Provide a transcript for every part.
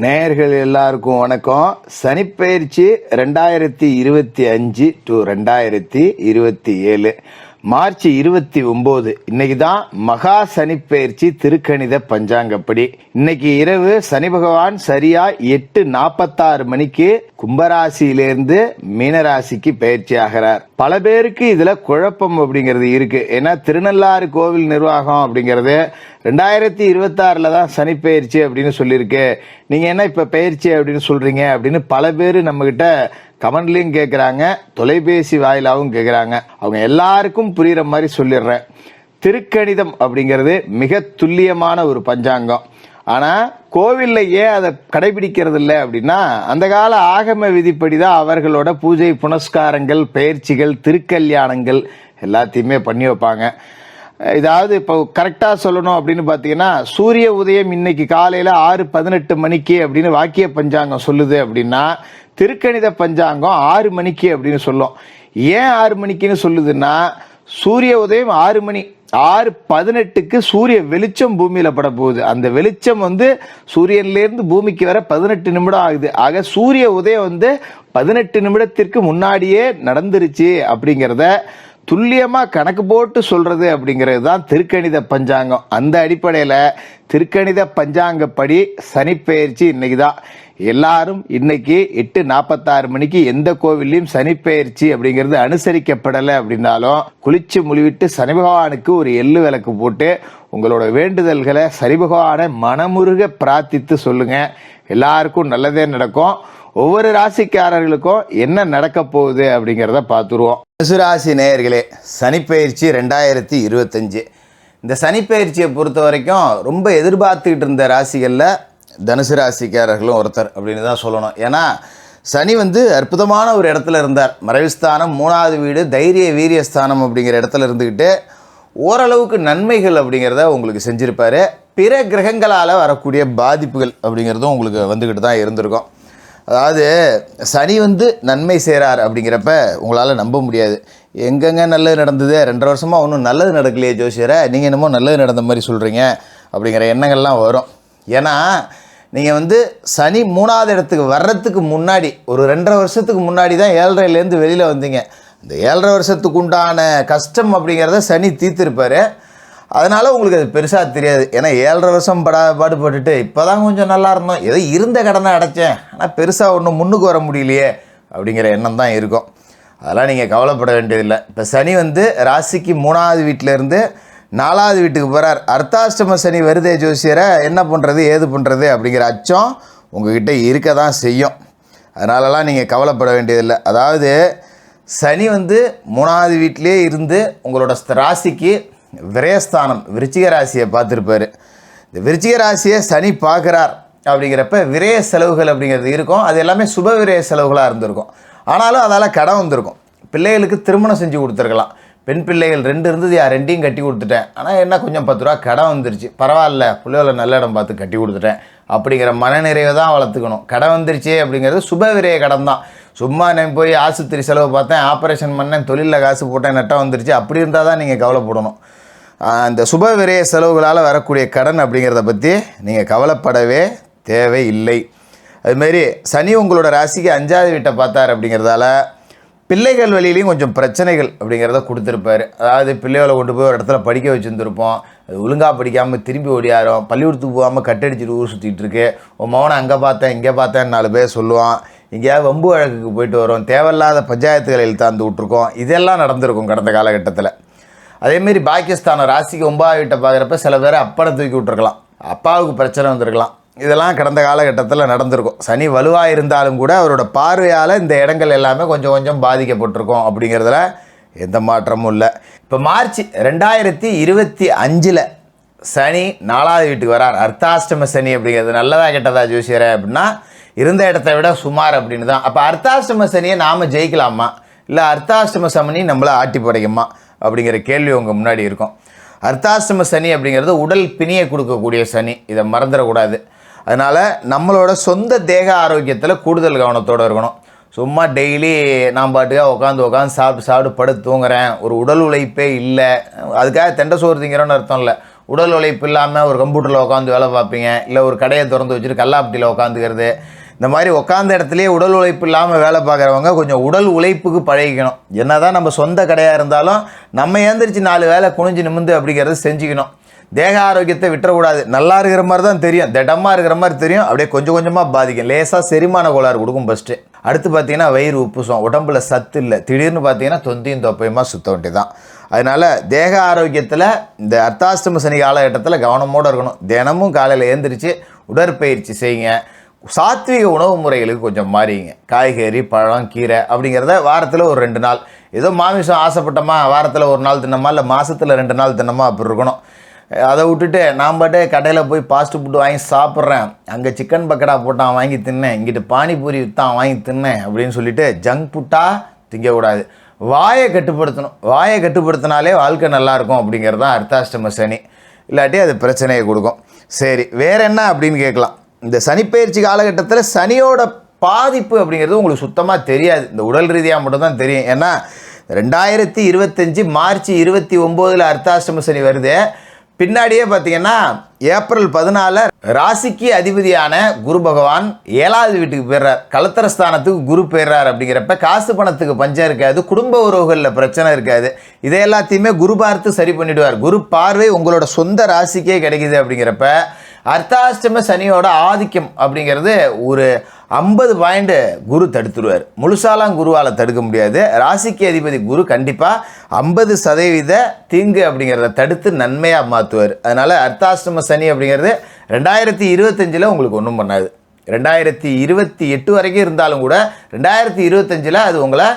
நேயர்கள் எல்லாருக்கும் வணக்கம். சனிப்பெயர்ச்சி 2025 to 2027 மார்ச் 29 இன்னைக்கு தான் மகா சனிப்பெயர்ச்சி திருக்கணித பஞ்சாங்கப்படி. இன்னைக்கு இரவு சனி பகவான் சரியா 8:46 மணிக்கு கும்பராசியிலிருந்து மீனராசிக்கு பயிற்சி ஆகிறார். பல பேருக்கு இதுல குழப்பம் அப்படிங்கிறது இருக்கு. ஏன்னா திருநள்ளாறு கோவில் நிர்வாகம் அப்படிங்கிறது 2026 தான் சனி பயிற்சி அப்படின்னு சொல்லியிருக்கு. நீங்க என்ன இப்ப பயிற்சி அப்படின்னு சொல்றீங்க அப்படின்னு பல பேர் நம்ம கிட்ட கமெண்ட்லயும் கேட்கறாங்க, தொலைபேசி வாயிலாவும் கேட்கறாங்க. அவங்க எல்லாருக்கும் புரியுற மாதிரி சொல்லிடுறேன். திருக்கணிதம் அப்படிங்கிறது மிக துல்லியமான ஒரு பஞ்சாங்கம். ஆனா கோவில்ல ஏன் அதை கடைபிடிக்கிறது இல்லை அப்படின்னா, அந்த கால ஆகம விதிப்படிதான் அவர்களோட பூஜை புனஸ்காரங்கள், பயிற்சிகள், திருக்கல்யாணங்கள் எல்லாத்தையுமே பண்ணி வைப்பாங்க. இதாவது இப்போ கரெக்டா சொல்லணும் அப்படின்னு பாத்தீங்கன்னா, சூரிய உதயம் இன்னைக்கு காலையில 6:18 மணிக்கு அப்படின்னு வாக்கிய பஞ்சாங்கம் சொல்லுது அப்படின்னா, திருக்கணித பஞ்சாங்கம் 6 மணிக்கு அப்படின்னு சொல்லும். ஏன் 6 மணிக்குன்னு சொல்லுதுன்னா, சூரிய உதயம் 6 மணி, 6:18க்கு சூரிய வெளிச்சம் பூமியில பட போகுது. அந்த வெளிச்சம் சூரியன்ல இருந்து பூமிக்கு வர 18 நிமிடம் ஆகுது. ஆக சூரிய உதயம் 18 நிமிடத்திற்கு முன்னாடியே நடந்துருச்சு அப்படிங்கிறத துல்லியமா கணக்கு போட்டு சொல்றது அப்படிங்கிறது தான் திருக்கணித பஞ்சாங்கம். அந்த அடிப்படையில திருக்கணித பஞ்சாங்கப்படி சனிப்பெயர்ச்சி இன்னைக்கு தான். எல்லாரும் இன்னைக்கு 8:46 மணிக்கு எந்த கோவில்லையும் சனிப்பெயர்ச்சி அப்படிங்கிறது அனுசரிக்கப்படலை அப்படின்னாலும் குளிச்சு முழுவிட்டு சனி பகவானுக்கு ஒரு எள்ளு விளக்கு போட்டு உங்களோட வேண்டுதல்களை சனி பகவானை மனமுருக பிரார்த்தித்து சொல்லுங்க. எல்லாருக்கும் நல்லதே நடக்கும். ஒவ்வொரு ராசிக்காரர்களுக்கும் என்ன நடக்க போகுது அப்படிங்கிறத பார்த்துருவோம். தனுசு ராசி நேயர்களே, சனிப்பெயர்ச்சி 2025. இந்த சனிப்பெயர்ச்சியை பொறுத்த வரைக்கும் ரொம்ப எதிர்பார்த்துக்கிட்டு இருந்த ராசிகளில் தனுசு ராசிக்காரர்களும் ஒருத்தர் அப்படின்னு தான் சொல்லணும். ஏன்னா சனி அற்புதமான ஒரு இடத்துல இருந்தார். மறைவுஸ்தானம், 3வது வீடு, தைரிய வீரியஸ்தானம் அப்படிங்கிற இடத்துல இருந்துக்கிட்டு ஓரளவுக்கு நன்மைகள் அப்படிங்கிறத உங்களுக்கு செஞ்சுருப்பார். பிற கிரகங்களால் வரக்கூடிய பாதிப்புகள் அப்படிங்கிறதும் உங்களுக்கு வந்துக்கிட்டு தான் இருந்திருக்கும். அதாவது சனி நன்மை செய்கிறார் அப்படிங்கிறப்ப உங்களால் நம்ப முடியாது. எங்கெங்க நல்லது நடந்தது, 2.5 வருஷமாக ஒன்றும் நல்லது நடக்கலையே ஜோசியரை, நீங்கள் என்னமோ நல்லது நடந்த மாதிரி சொல்கிறீங்க அப்படிங்கிற எண்ணங்கள்லாம் வரும். ஏன்னா நீங்கள் சனி 3வது இடத்துக்கு வர்றதுக்கு முன்னாடி ஒரு 2.5 வருஷத்துக்கு முன்னாடி தான் 7.5லேருந்து வெளியில் வந்தீங்க. இந்த 7.5 வருஷத்துக்கு உண்டான கஷ்டம் அப்படிங்கிறத சனி தீர்த்திருப்பார். அதனால் உங்களுக்கு அது பெருசாக தெரியாது. ஏன்னா 7.5 வருஷம் பாடுபட்டுட்டு இப்போ தான் கொஞ்சம் நல்லா இருந்தோம், ஏதோ இருந்த கடனை அடைச்சேன், ஆனால் பெருசாக ஒன்றும் முன்னுக்கு வர முடியலையே அப்படிங்கிற எண்ணம் தான் இருக்கும். அதெல்லாம் நீங்கள் கவலைப்பட வேண்டியதில்லை. இப்போ சனி ராசிக்கு 3வது வீட்டிலேருந்து 4வது வீட்டுக்கு போகிறார். அர்த்தாஷ்டம சனி வருதே ஜோசியரை, என்ன பண்ணுறது ஏது பண்ணுறது அப்படிங்கிற அச்சம் உங்ககிட்ட இருக்க தான் செய்யும். அதனாலலாம் நீங்கள் கவலைப்பட வேண்டியதில்லை. அதாவது சனி 3வது வீட்டிலே இருந்து உங்களோட ராசிக்கு விரயஸ்தானம் விருச்சிக ராசியை பார்த்துருப்பார். இந்த விருச்சிக ராசியை சனி பார்க்குறார் அப்படிங்கிறப்ப விரய செலவுகள் அப்படிங்கிறது இருக்கும். அது எல்லாமே சுப விரய செலவுகளாக இருந்திருக்கும். ஆனாலும் அதால் கடன் வந்திருக்கும். பிள்ளைகளுக்கு திருமணம் செஞ்சு கொடுத்துருக்கலாம். பெண் பிள்ளைகள் 2 இருந்தது, 2யும் கட்டி கொடுத்துட்டேன், ஆனால் என்ன கொஞ்சம் 10 ரூபா கடன் வந்துருச்சு, பரவாயில்ல பிள்ளைகளை நல்ல இடம் பார்த்து கட்டி கொடுத்துட்டேன் அப்படிங்கிற மனநிறைவை தான் வளர்த்துக்கணும். கடன் வந்துருச்சே அப்படிங்கிறது சுப விரய கடன் தான். சும்மா நான் போய் ஆஸ்பத்திரி செலவு பார்த்தேன், ஆப்ரேஷன் பண்ணேன், தொழிலில் காசு போட்டேன், நட்டம் வந்துருச்சு அப்படி இருந்தால் தான் நீங்கள் கவலைப்படணும். அந்த சுப விரய செலவுகளால் வரக்கூடிய கடன் அப்படிங்கிறத பற்றி நீங்கள் கவலைப்படவே தேவையில்லை. அதுமாரி சனி உங்களோட ராசிக்கு 5வது வீட்டை பார்த்தார் அப்படிங்கிறதால பிள்ளைகள் வழியிலையும் கொஞ்சம் பிரச்சனைகள் அப்படிங்கிறத கொடுத்துருப்பார். அதாவது பிள்ளைகளை கொண்டு போய் ஒரு இடத்துல படிக்க வச்சுருந்துருப்போம், அது ஒழுங்காக படிக்காமல் திரும்பி ஓடியாரும், பள்ளிக்கூடத்துக்கு போகாமல் கட்டடிச்சிட்டு ஊர் சுற்றிட்டு இருக்கு, உன் மகனை அங்கே பார்த்தேன் இங்கே பார்த்தேன்னு 4 பேர் சொல்லுவான், எங்கேயாவது வம்பு வழக்குக்கு போயிட்டு வரும், தேவையில்லாத பஞ்சாயத்துகளை இழுத்தாந்து விட்ருக்கோம், இதெல்லாம் நடந்திருக்கும் கடந்த காலகட்டத்தில். அதேமாரி பாக்கியஸ்தானம் ராசிக்கு 9வது வீட்டை பார்க்குறப்ப சில பேரை அப்பனை தூக்கி விட்டுருக்கலாம், அப்பாவுக்கு பிரச்சனை வந்திருக்கலாம். இதெல்லாம் கடந்த காலகட்டத்தில் நடந்திருக்கும். சனி வலுவாக இருந்தாலும் கூட அவரோட பார்வையால் இந்த இடங்கள் எல்லாமே கொஞ்சம் கொஞ்சம் பாதிக்கப்பட்டிருக்கும் அப்படிங்கிறதுல எந்த மாற்றமும் இல்லை. இப்போ மார்ச் 2025 சனி 4வது வீட்டுக்கு வரார். அர்த்தாஷ்டம சனி அப்படிங்கிறது நல்லதா கெட்டதா ஜோசியரை அப்படின்னா, இருந்த இடத்த விட சுமார் அப்படின்னு தான். அப்போ அர்த்தாஷ்டம சனியை நாம் ஜெயிக்கலாமா, இல்லை அர்த்தாஷ்டம சனி நம்மளை ஆட்டி படைக்குமா அப்படிங்கிற கேள்வி உங்கள் முன்னாடி இருக்கும். அர்த்தாஷ்டம சனி அப்படிங்கிறது உடல் பிணியை கொடுக்கக்கூடிய சனி, இதை மறந்துடக்கூடாது. அதனால் நம்மளோட சொந்த தேக ஆரோக்கியத்தில் கூடுதல் கவனத்தோடு இருக்கணும். சும்மா டெய்லி நான் பாட்டுக்காக உட்காந்து சாப்பிட்டு படுத்து தூங்குறேன், ஒரு உடல் உழைப்பே இல்லை, அதுக்காக தெண்டை சோறு திங்கிறோன்னு அர்த்தம் இல்லை. உடல் உழைப்பு இல்லாமல் ஒரு கம்ப்யூட்டரில் உட்காந்து வேலை பார்ப்பீங்க, இல்லை ஒரு கடையை திறந்து வச்சுட்டு கல்லாப்பட்டியில் உட்காந்துக்கிறது. இந்த மாதிரி உட்காந்த இடத்துலையே உடல் உழைப்பு இல்லாமல் வேலை பார்க்குறவங்க கொஞ்சம் உடல் உழைப்புக்கு பழகிக்கணும். என்ன தான் நம்ம சொந்த கடையாக இருந்தாலும் நம்ம ஏந்திரிச்சு 4 வேலை குனிஞ்சு நிமிந்து அப்படிங்கிறது செஞ்சுக்கணும். தேக ஆரோக்கியத்தை விட்டுறக்கூடாது. நல்லா இருக்கிற மாதிரி தான் தெரியும், திடமாக இருக்கிற மாதிரி தெரியும், அப்படியே கொஞ்சம் கொஞ்சமாக பாதிக்கும். லேசாக செரிமான கோளாறு கொடுக்கும் ஃபஸ்ட்டு. அடுத்து பார்த்தீங்கன்னா வயிறு உப்புசம், உடம்புல சத்து இல்லை, திடீர்னு பார்த்தீங்கன்னா தொந்தியும் தொப்பையுமா சுத்த வேண்டி தான். அதனால் தேக ஆரோக்கியத்தில் இந்த அர்த்தாஷ்டம சனி காலகட்டத்தில் கவனமோடு இருக்கணும். தினமும் காலையில் எழுந்திரிச்சு உடற்பயிற்சி செய்யுங்க. சாத்விக உணவு முறைகளுக்கு கொஞ்சம் மாறிங்க. காய்கறி, பழம், கீரை அப்படிங்கிறத வாரத்தில் ஒரு 2 நாள். ஏதோ மாமிசம் ஆசைப்பட்டோமா வாரத்தில் 1 நாள் தின்னமா, இல்லை மாதத்தில் 2 நாள் தின்னமா அப்படி இருக்கணும். அதை விட்டுட்டு நான் பாட்டே கடையில் போய் ஃபாஸ்ட் ஃபுட்டு வாங்கி சாப்பிட்றேன், அங்கே சிக்கன் பக்கடா போட்டான் வாங்கி தின்னேன், இங்கிட்டு பானிபூரி விற்றான் வாங்கி தின்னேன் அப்படின்னு சொல்லிட்டு ஜங்க் ஃபுட்டாக திங்கக்கூடாது. வாயை கட்டுப்படுத்தணும். வாயை கட்டுப்படுத்தினாலே வாழ்க்கை நல்லாயிருக்கும் அப்படிங்கிறது தான் அர்த்தாஷ்டம சனி. இல்லாட்டி அது பிரச்சனையை கொடுக்கும். சரி, வேறு என்ன அப்படின்னு கேட்கலாம். இந்த சனிப்பெயர்ச்சி காலகட்டத்தில் சனியோட பாதிப்பு அப்படிங்கிறது உங்களுக்கு சுத்தமாக தெரியாது. இந்த உடல் ரீதியாக மட்டும்தான் தெரியும். ஏன்னா 2025 மார்ச் 29 அர்த்தாஷ்டம சனி வருது. பின்னாடியே பார்த்தீங்கன்னா ஏப்ரல் 14 ராசிக்கு அதிபதியான குரு பகவான் 7வது வீட்டுக்கு போயிடுறார். கலத்திரஸ்தானத்துக்கு குரு போயிடுறார். அப்படிங்கிறப்ப காசு பணத்துக்கு பஞ்சம் இருக்காது, குடும்ப உறவுகளில் பிரச்சனை இருக்காது. இதை எல்லாத்தையுமே குரு பார்த்து சரி பண்ணிவிடுவார். குரு பார்வை உங்களோட சொந்த ராசிக்கே கிடைக்குது. அப்படிங்கிறப்ப அர்த்தாஷ்டம சனியோட ஆதிக்கம் அப்படிங்கிறது ஒரு 50 பாயிண்ட் குரு தடுத்துருவார். முழுசாலாம் குருவால் தடுக்க முடியாது. ராசிக்கு அதிபதி குரு கண்டிப்பாக 50% தீங்கு அப்படிங்கிறத தடுத்து நன்மையாக மாற்றுவார். அதனால் அர்த்தாஷ்டம சனி அப்படிங்கிறது 2025 உங்களுக்கு ஒன்றும் பண்ணாது. 2028 வரைக்கும் இருந்தாலும் கூட 2025 அது உங்களை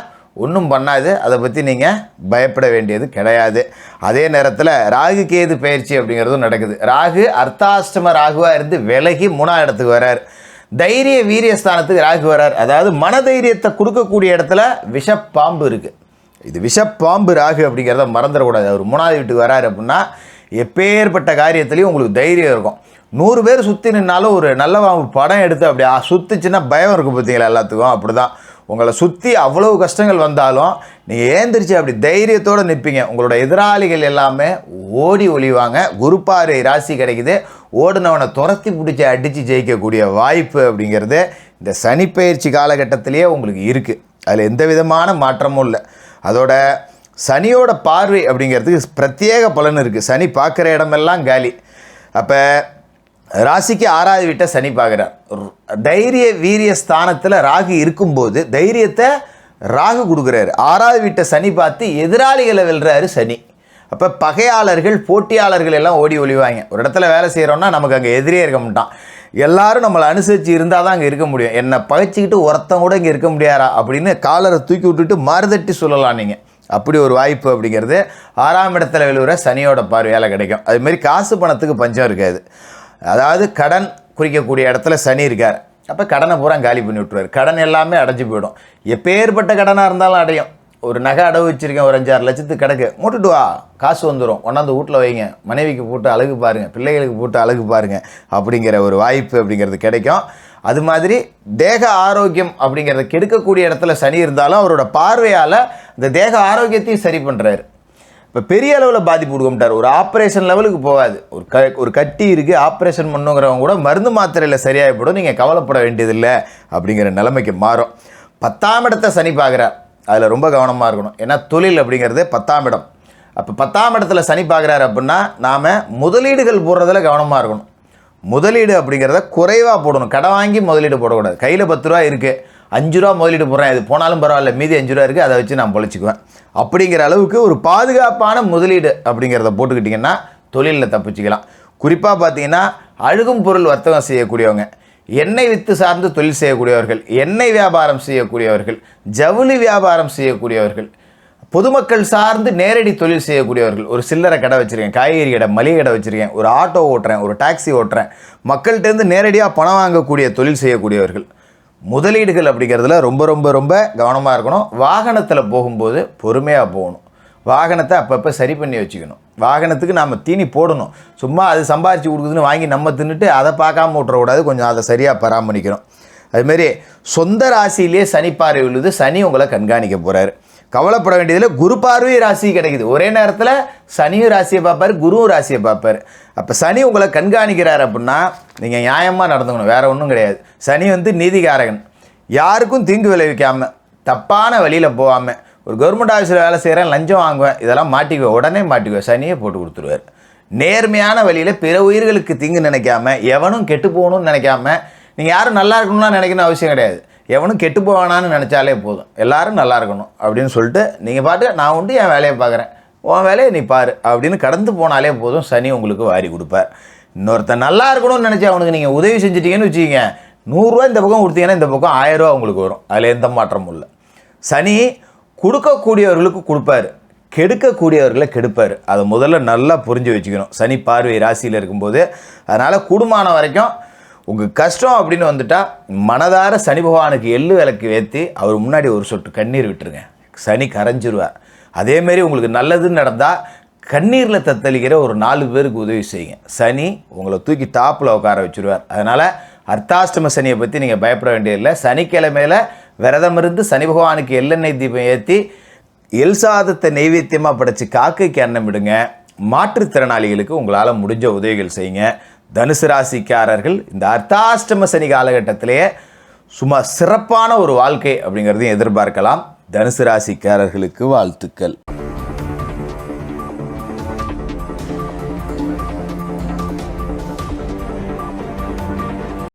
ஒன்றும் பண்ணாது. அதை பற்றி நீங்கள் பயப்பட வேண்டியது கிடையாது. அதே நேரத்தில் ராகு கேது பயிற்சி அப்படிங்கிறதும் நடக்குது. ராகு அர்த்தாஷ்டம ராகுவாக இருந்து விலகி 3ஆம் இடத்துக்கு வர்றார். தைரிய வீரியஸ்தானத்துக்கு ராகு வர்றார். அதாவது மனதைரியத்தை கொடுக்கக்கூடிய இடத்துல விஷப்பாம்பு இருக்குது. இது விஷப்பாம்பு ராகு அப்படிங்கிறத மறந்துடக்கூடாது. அவர் 3ஆவது வீட்டுக்கு வர்றாரு அப்படின்னா எப்பேற்பட்ட காரியத்துலேயும் உங்களுக்கு தைரியம் இருக்கும். 100 பேர் சுற்றி நின்னாலும் ஒரு நல்ல பாம்பு படம் எடுத்து அப்படி சுற்றுச்சுன்னா பயம் இருக்கும். பார்த்தீங்களா, எல்லாத்துக்கும் அப்படி தான். உங்களை சுற்றி அவ்வளவு கஷ்டங்கள் வந்தாலும் நீங்கள் ஏந்திரிச்சு அப்படி தைரியத்தோடு நிற்பீங்க. உங்களோட எதிராளிகள் எல்லாமே ஓடி ஒளிவாங்க. குருப்பாறை ராசி கிடைக்குது. ஓடுனவனை துரத்தி பிடிச்சி அடித்து ஜெயிக்கக்கூடிய வாய்ப்பு அப்படிங்கிறது இந்த சனிப்பெயர்ச்சி காலகட்டத்திலேயே உங்களுக்கு இருக்குது. அதில் எந்த விதமான மாற்றமும் இல்லை. அதோட சனியோட பார்வை அப்படிங்கிறதுக்கு பிரத்யேக பலன் இருக்குது. சனி பார்க்குற இடமெல்லாம் காலி. அப்போ ராசிக்கு 6வது வீட்டை சனி பார்க்குறார். தைரிய வீரிய ஸ்தானத்தில் ராகு இருக்கும்போது தைரியத்தை ராகு கொடுக்குறாரு. 6வது வீட்டை சனி பார்த்து எதிராளிகளை வெல்றாரு சனி. அப்போ பகையாளர்கள், போட்டியாளர்கள் எல்லாம் ஓடி ஒளிவாங்க. ஒரு இடத்துல வேலை செய்கிறோன்னா நமக்கு அங்கே எதிரியே இருக்க மாட்டான். எல்லாரும் நம்மளை அனுசரித்து இருந்தால் தான் அங்கே இருக்க முடியும். என்னை பகைச்சிக்கிட்டு ஒருத்தன் கூட இங்கே இருக்க முடியாரா அப்படின்னு காலரை தூக்கி விட்டுட்டு மறுதட்டி சொல்லலாம் நீங்கள். அப்படி ஒரு வாய்ப்பு அப்படிங்கிறது 6ஆம் இடத்துல விழுகிற சனியோட பார்வையால் கிடைக்கும். அதுமாரி காசு பணத்துக்கு பஞ்சம் இருக்காது. அதாவது கடன் குறிக்கக்கூடிய இடத்துல சனி இருக்கார். அப்போ கடனை பூரா காலி பண்ணி விட்டுருவார். கடன் எல்லாமே அடைஞ்சு போயிடும். எப்பேற்பட்ட கடனாக இருந்தாலும் அடையும். ஒரு நகை அடவு வச்சுருக்கேன், ஒரு 5-6 லட்சத்துக்கு கிடக்கு, மூட்டுட்டு வா, காசு வந்துடும், கொண்டாந்து வீட்டில் வைங்க, மனைவிக்கு போட்டு அழகு பாருங்கள், பிள்ளைகளுக்கு போட்டு அழகு பாருங்கள் அப்படிங்கிற ஒரு வாய்ப்பு அப்படிங்கிறது கிடைக்கும். அது மாதிரி தேக ஆரோக்கியம் அப்படிங்கிறத கெடுக்கக்கூடிய இடத்துல சனி இருந்தாலும் அவரோட பார்வையால் இந்த தேக ஆரோக்கியத்தையும் சரி பண்ணுறாரு. இப்போ பெரிய அளவில் பாதிப்பு கொடுக்க மாட்டார். ஒரு ஆப்ரேஷன் லெவலுக்கு போகாது. ஒரு கட்டி இருக்குது, ஆப்ரேஷன் பண்ணுங்கிறவங்க கூட மருந்து மாத்திரையில் சரியாகிப்படும், நீங்கள் கவலைப்பட வேண்டியதில்லை அப்படிங்கிற நிலைமைக்கு மாறும். 10ஆம் இடத்தை சனி பார்க்குறார். அதில் ரொம்ப கவனமாக இருக்கணும். ஏன்னா தொழில் அப்படிங்கிறது 10ஆம் இடம். அப்போ 10ஆம் இடத்துல சனி பார்க்குறாரு அப்படின்னா நாம் முதலீடுகள் போடுறதுல கவனமாக இருக்கணும். முதலீடு அப்படிங்கிறத குறைவாக போடணும். கடன் வாங்கி முதலீடு போடக்கூடாது. கையில் 10 ரூபா இருக்குது, 5 ரூபா முதலீடு போடுறேன், இது போனாலும் பரவாயில்ல, மீதி 5 ரூபா இருக்குது, அதை வச்சு நான் பொழைச்சிக்குவேன் அப்படிங்கிற அளவுக்கு ஒரு பாதுகாப்பான முதலீடு அப்படிங்கிறத போட்டுக்கிட்டிங்கன்னா தொழிலில் தப்பிச்சிக்கலாம். குறிப்பாக பார்த்தீங்கன்னா அழுகும் பொருள் வர்த்தகம் செய்யக்கூடியவங்க, எண்ணெய் வித்து சார்ந்து தொழில் செய்யக்கூடியவர்கள், எண்ணெய் வியாபாரம் செய்யக்கூடியவர்கள், ஜவுளி வியாபாரம் செய்யக்கூடியவர்கள், பொதுமக்கள் சார்ந்து நேரடி தொழில் செய்யக்கூடியவர்கள், ஒரு சில்லறை கடை வச்சுருக்கேன், காய்கறி கடை, மளிகை கடை வச்சுருக்கேன், ஒரு ஆட்டோ ஓட்டுறேன், ஒரு டாக்ஸி ஓட்டுறேன், மக்கள்கிட்டேருந்து நேரடியாக பணம் வாங்கக்கூடிய தொழில் செய்யக்கூடியவர்கள், முதலீடுகள் அப்படிங்கிறதுல ரொம்ப ரொம்ப ரொம்ப கவனமாக இருக்கணும். வாகனத்தில் போகும்போது பொறுமையாக போகணும். வாகனத்தை அப்பப்போ சரி பண்ணி வச்சுக்கணும். வாகனத்துக்கு நாம் தீனி போடணும். சும்மா அது சம்பாரித்து கொடுக்குதுன்னு வாங்கி நம்ம தின்னுட்டு அதை பார்க்காம விட்டுறக்கூடாது. கொஞ்சம் அதை சரியாக பராமரிக்கணும். அதுமாரி சொந்த ராசியிலே சனி பார்வை விழுது. சனி உங்களை கண்காணிக்க போகிறாரு. கவலைப்பட வேண்டியதில் குரு பார்வை ராசி கிடைக்குது. ஒரே நேரத்தில் சனியும் ராசியை பார்ப்பார், குருவும் ராசியை பார்ப்பார். அப்போ சனி உங்களை கண்காணிக்கிறார் அப்படின்னா நீங்கள் நியாயமாக நடந்துக்கணும், வேறு ஒன்றும் கிடையாது. சனி நீதிகாரகன். யாருக்கும் தீங்கு விளைவிக்காமல், தப்பான வழியில் போகாமல், ஒரு கவர்மெண்ட் ஆஃபீஸில் வேலை செய்கிறேன், லஞ்சம் வாங்குவேன், இதெல்லாம் மாட்டிக்குவேன், உடனே மாட்டிக்குவேன், சனியை போட்டு கொடுத்துருவார். நேர்மையான வழியில் பிற உயிர்களுக்கு தீங்கு நினைக்காம, எவனும் கெட்டு போகணும்னு நினைக்காம, நீங்கள் யாரும் நல்லா இருக்கணும்னு நினைக்கணும் அவசியம் கிடையாது. எவனும் கெட்டு போவானான்னு நினச்சாலே போதும், எல்லாரும் நல்லா இருக்கணும் அப்படின்னு சொல்லிட்டு நீங்கள் பாட்டு நான் உண்டு என் வேலையை பார்க்குறேன், உன் வேலையை நீ பாரு அப்படின்னு கடந்து போனாலே போதும், சனி உங்களுக்கு வாரி கொடுப்பார். இன்னொருத்தன் நல்லா இருக்கணும்னு நினச்சி அவனுக்கு நீங்கள் உதவி செஞ்சிட்டீங்கன்னு வச்சுக்கிங்க, 100 ரூபா இந்த பக்கம் கொடுத்தீங்கன்னா இந்த பக்கம் 1000 ரூபா உங்களுக்கு வரும். அதில் எந்த மாற்றமும் இல்லை. சனி கொடுக்கக்கூடியவர்களுக்கு கொடுப்பார், கெடுக்கக்கூடியவர்களை கெடுப்பார். அதை முதல்ல நல்லா புரிஞ்சு வச்சுக்கணும் சனி பார்வை ராசியில் இருக்கும்போது. அதனால் கூடுமான வரைக்கும் உங்கள் கஷ்டம் அப்படின்னு வந்துட்டால் மனதார சனி பகவானுக்கு எள்ளு விளக்கு ஏற்றி அவர் முன்னாடி ஒரு சொட்டு கண்ணீர் விட்டுருங்க, சனி கரைஞ்சிருவார். அதேமாரி உங்களுக்கு நல்லதுன்னு நடந்தால் கண்ணீரில் தத்தளிக்கிற ஒரு 4 பேருக்கு உதவி செய்யுங்க, சனி உங்களை தூக்கி டாப்பில் உட்கார வச்சுருவார். அதனால் அர்த்தாஷ்டம சனியை பற்றி நீங்கள் பயப்பட வேண்டியதில்லை. சனிக்கிழமையில் விரதம் இருந்து சனி பகவானுக்கு எள்ளெண்ணெய் தீபம் ஏற்றி எல் சாதத்தை நெய்வேத்தியமாக படைச்சி காக்கைக்கு அன்னம் விடுங்க. மாற்றுத்திறனாளிகளுக்கு உங்களால் முடிஞ்ச உதவிகள் செய்யுங்க. தனுசு ராசிக்காரர்கள் இந்த அர்த்தாஷ்டம சனி காலகட்டத்திலேயே சும்மா சிறப்பான ஒரு வாழ்க்கை அப்படிங்கிறதையும் எதிர்பார்க்கலாம். தனுசு ராசிக்காரர்களுக்கு வாழ்த்துக்கள்.